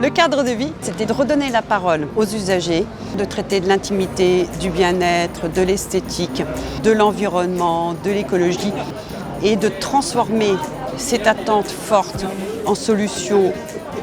Le cadre de vie, c'était de redonner la parole aux usagers, de traiter de l'intimité, du bien-être, de l'esthétique, de l'environnement, de l'écologie et de transformer cette attente forte en solutions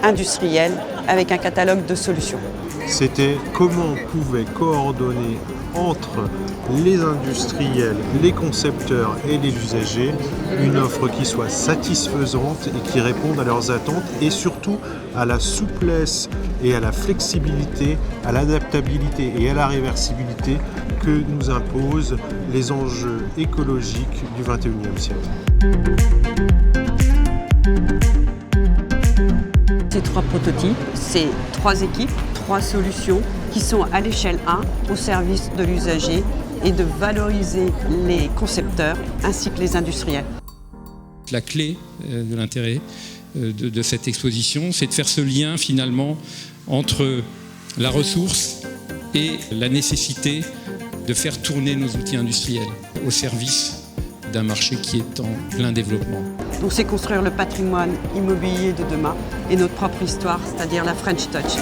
industrielles avec un catalogue de solutions. C'était comment on pouvait coordonner entre les industriels, les concepteurs et les usagers une offre qui soit satisfaisante et qui réponde à leurs attentes et surtout à la souplesse et à la flexibilité, à l'adaptabilité et à la réversibilité que nous imposent les enjeux écologiques du XXIe siècle. Ces 3 prototypes, c'est 3 équipes, 3 solutions qui sont à l'échelle 1 au service de l'usager et de valoriser les concepteurs ainsi que les industriels. La clé de l'intérêt de cette exposition, c'est de faire ce lien finalement entre la ressource et la nécessité de faire tourner nos outils industriels au service d'un marché qui est en plein développement. Donc c'est construire le patrimoine immobilier de demain et notre propre histoire, c'est-à-dire la French Touch.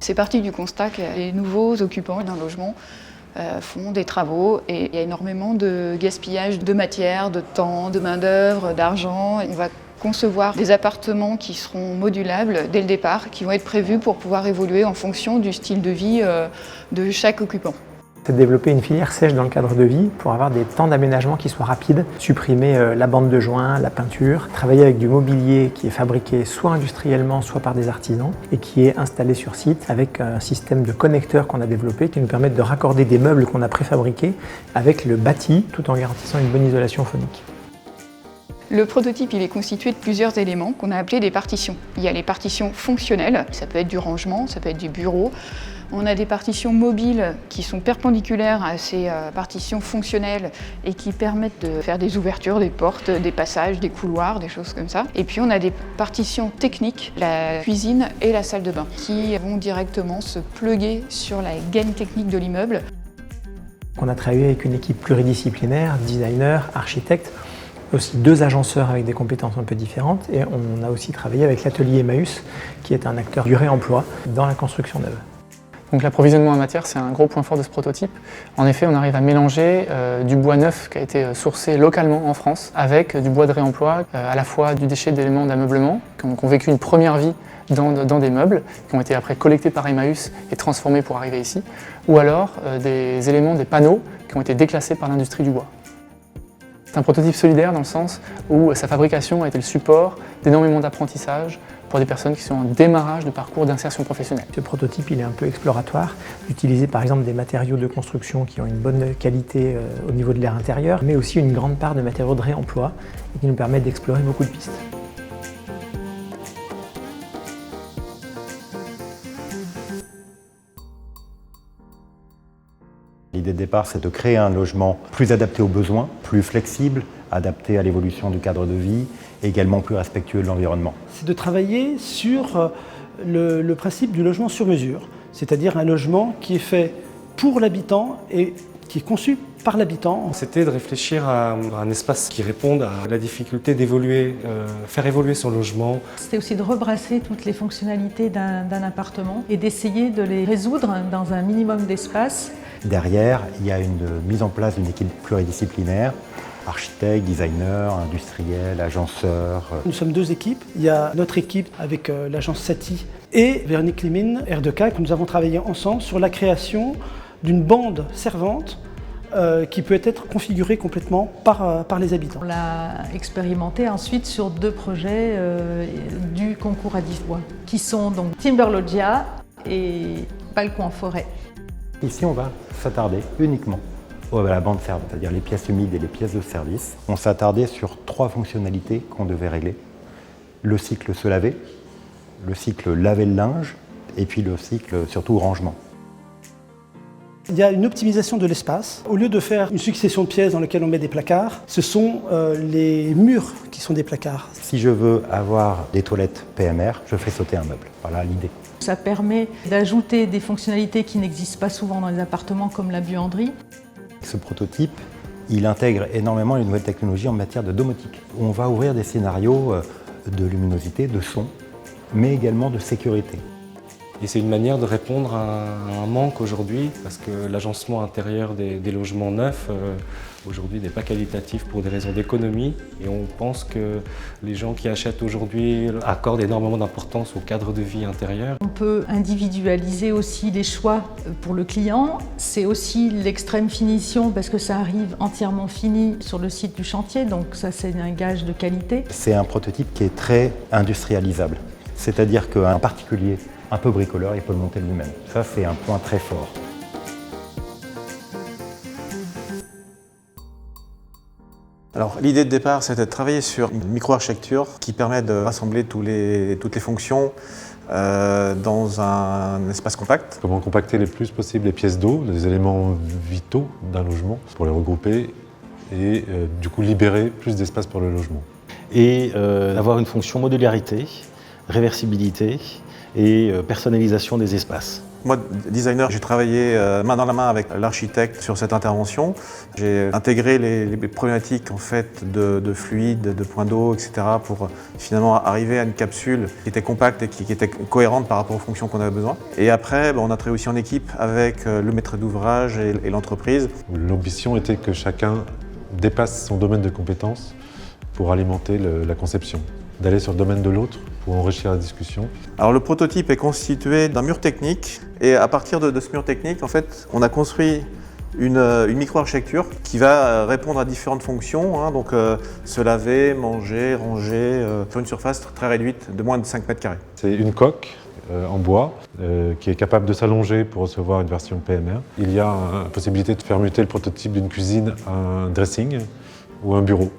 C'est parti du constat que les nouveaux occupants d'un logement font des travaux et il y a énormément de gaspillage de matière, de temps, de main-d'œuvre, d'argent. On va concevoir des appartements qui seront modulables dès le départ, qui vont être prévus pour pouvoir évoluer en fonction du style de vie de chaque occupant. C'est de développer une filière sèche dans le cadre de vie pour avoir des temps d'aménagement qui soient rapides, supprimer la bande de joint, la peinture, travailler avec du mobilier qui est fabriqué soit industriellement, soit par des artisans et qui est installé sur site avec un système de connecteurs qu'on a développé qui nous permettent de raccorder des meubles qu'on a préfabriqués avec le bâti tout en garantissant une bonne isolation phonique. Le prototype il est constitué de plusieurs éléments qu'on a appelés des partitions. Il y a les partitions fonctionnelles, ça peut être du rangement, ça peut être du bureau. On a des partitions mobiles qui sont perpendiculaires à ces partitions fonctionnelles et qui permettent de faire des ouvertures, des portes, des passages, des couloirs, des choses comme ça. Et puis on a des partitions techniques, la cuisine et la salle de bain, qui vont directement se plugger sur la gaine technique de l'immeuble. On a travaillé avec une équipe pluridisciplinaire, designers, architectes, aussi 2 agenceurs avec des compétences un peu différentes et on a aussi travaillé avec l'atelier Emmaüs qui est un acteur du réemploi dans la construction neuve. Donc l'approvisionnement en matière, c'est un gros point fort de ce prototype. En effet, on arrive à mélanger du bois neuf qui a été sourcé localement en France avec du bois de réemploi, à la fois du déchet d'éléments d'ameublement qui ont vécu une première vie dans des meubles, qui ont été après collectés par Emmaüs et transformés pour arriver ici, ou alors des éléments, des panneaux qui ont été déclassés par l'industrie du bois. C'est un prototype solidaire dans le sens où sa fabrication a été le support d'énormément d'apprentissage pour des personnes qui sont en démarrage de parcours d'insertion professionnelle. Ce prototype il est un peu exploratoire, d'utiliser par exemple des matériaux de construction qui ont une bonne qualité au niveau de l'air intérieur, mais aussi une grande part de matériaux de réemploi et qui nous permettent d'explorer beaucoup de pistes. L'idée de départ, c'est de créer un logement plus adapté aux besoins, plus flexible, adapté à l'évolution du cadre de vie et également plus respectueux de l'environnement. C'est de travailler sur le principe du logement sur mesure, c'est-à-dire un logement qui est fait pour l'habitant et qui est conçu par l'habitant. C'était de réfléchir à un espace qui réponde à la difficulté d'évoluer, faire évoluer son logement. C'était aussi de rebrasser toutes les fonctionnalités d'un appartement et d'essayer de les résoudre dans un minimum d'espace. Derrière, il y a une mise en place d'une équipe pluridisciplinaire, architectes, designers, industriels, agenceurs. Nous sommes 2 équipes. Il y a notre équipe avec l'agence Satie et Véronique Limine, R2K, que nous avons travaillé ensemble sur la création d'une bande servante qui peut être configurée complètement par les habitants. On l'a expérimenté ensuite sur 2 projets du concours à 10 voix, qui sont donc Timberloggia et Balcon en forêt. Ici, on va s'attarder uniquement à la bande servante, c'est-à-dire les pièces humides et les pièces de service. On s'est attardé sur 3 fonctionnalités qu'on devait régler. Le cycle se laver, le cycle laver le linge et puis le cycle surtout rangement. Il y a une optimisation de l'espace. Au lieu de faire une succession de pièces dans lesquelles on met des placards, ce sont les murs qui sont des placards. Si je veux avoir des toilettes PMR, je fais sauter un meuble. Voilà l'idée. Ça permet d'ajouter des fonctionnalités qui n'existent pas souvent dans les appartements comme la buanderie. Ce prototype, il intègre énormément les nouvelles technologies en matière de domotique. On va ouvrir des scénarios de luminosité, de son, mais également de sécurité. Et c'est une manière de répondre à un manque aujourd'hui, parce que l'agencement intérieur des logements neufs aujourd'hui n'est pas qualitatif pour des raisons d'économie. Et on pense que les gens qui achètent aujourd'hui accordent énormément d'importance au cadre de vie intérieur. On peut individualiser aussi les choix pour le client. C'est aussi l'extrême finition parce que ça arrive entièrement fini sur le site du chantier, donc ça c'est un gage de qualité. C'est un prototype qui est très industrialisable, c'est-à-dire qu'un particulier un peu bricoleur, il peut le monter lui-même. Ça, c'est un point très fort. Alors, l'idée de départ, c'était de travailler sur une micro-architecture qui permet de rassembler toutes les fonctions dans un espace compact. Comment compacter le plus possible les pièces d'eau, les éléments vitaux d'un logement, pour les regrouper et du coup libérer plus d'espace pour le logement. Et avoir une fonction modularité, réversibilité et personnalisation des espaces. Moi, designer, j'ai travaillé main dans la main avec l'architecte sur cette intervention. J'ai intégré les problématiques en fait, de fluide, de points d'eau, etc. pour finalement arriver à une capsule qui était compacte et qui était cohérente par rapport aux fonctions qu'on avait besoin. Et après, on a travaillé aussi en équipe avec le maître d'ouvrage et l'entreprise. L'ambition était que chacun dépasse son domaine de compétences pour alimenter la conception, d'aller sur le domaine de l'autre pour enrichir la discussion. Alors le prototype est constitué d'un mur technique et à partir de ce mur technique, en fait, on a construit une micro-architecture qui va répondre à différentes fonctions, donc se laver, manger, ranger, sur une surface très réduite de moins de 5 mètres carrés. C'est une coque en bois qui est capable de s'allonger pour recevoir une version PMR. Il y a la possibilité de faire muter le prototype d'une cuisine à un dressing ou un bureau.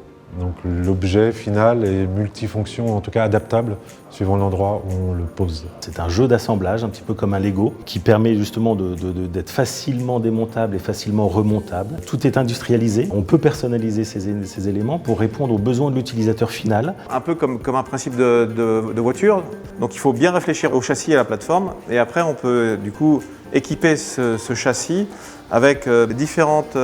Donc l'objet final est multifonction, en tout cas adaptable, suivant l'endroit où on le pose. C'est un jeu d'assemblage, un petit peu comme un Lego, qui permet justement d'être facilement démontable et facilement remontable. Tout est industrialisé. On peut personnaliser ces éléments pour répondre aux besoins de l'utilisateur final. Un peu comme un principe de voiture. Donc il faut bien réfléchir au châssis et à la plateforme. Et après, on peut du coup équiper ce châssis avec différentes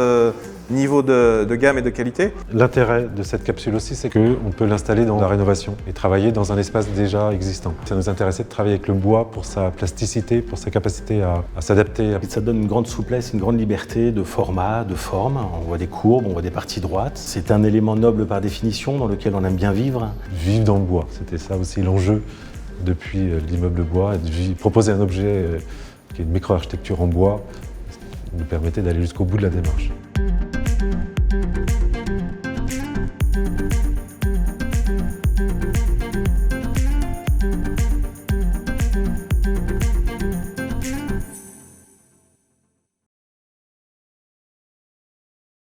niveaux de gamme et de qualité. L'intérêt de cette capsule aussi, c'est qu'on peut l'installer dans la rénovation et travailler dans un espace déjà existant. Ça nous intéressait de travailler avec le bois pour sa plasticité, pour sa capacité à s'adapter. Ça donne une grande souplesse, une grande liberté de format, de forme. On voit des courbes, on voit des parties droites. C'est un élément noble par définition dans lequel on aime bien vivre. Vivre dans le bois, c'était ça aussi l'enjeu depuis l'immeuble bois. Proposer un objet qui est une micro-architecture en bois nous permettait d'aller jusqu'au bout de la démarche.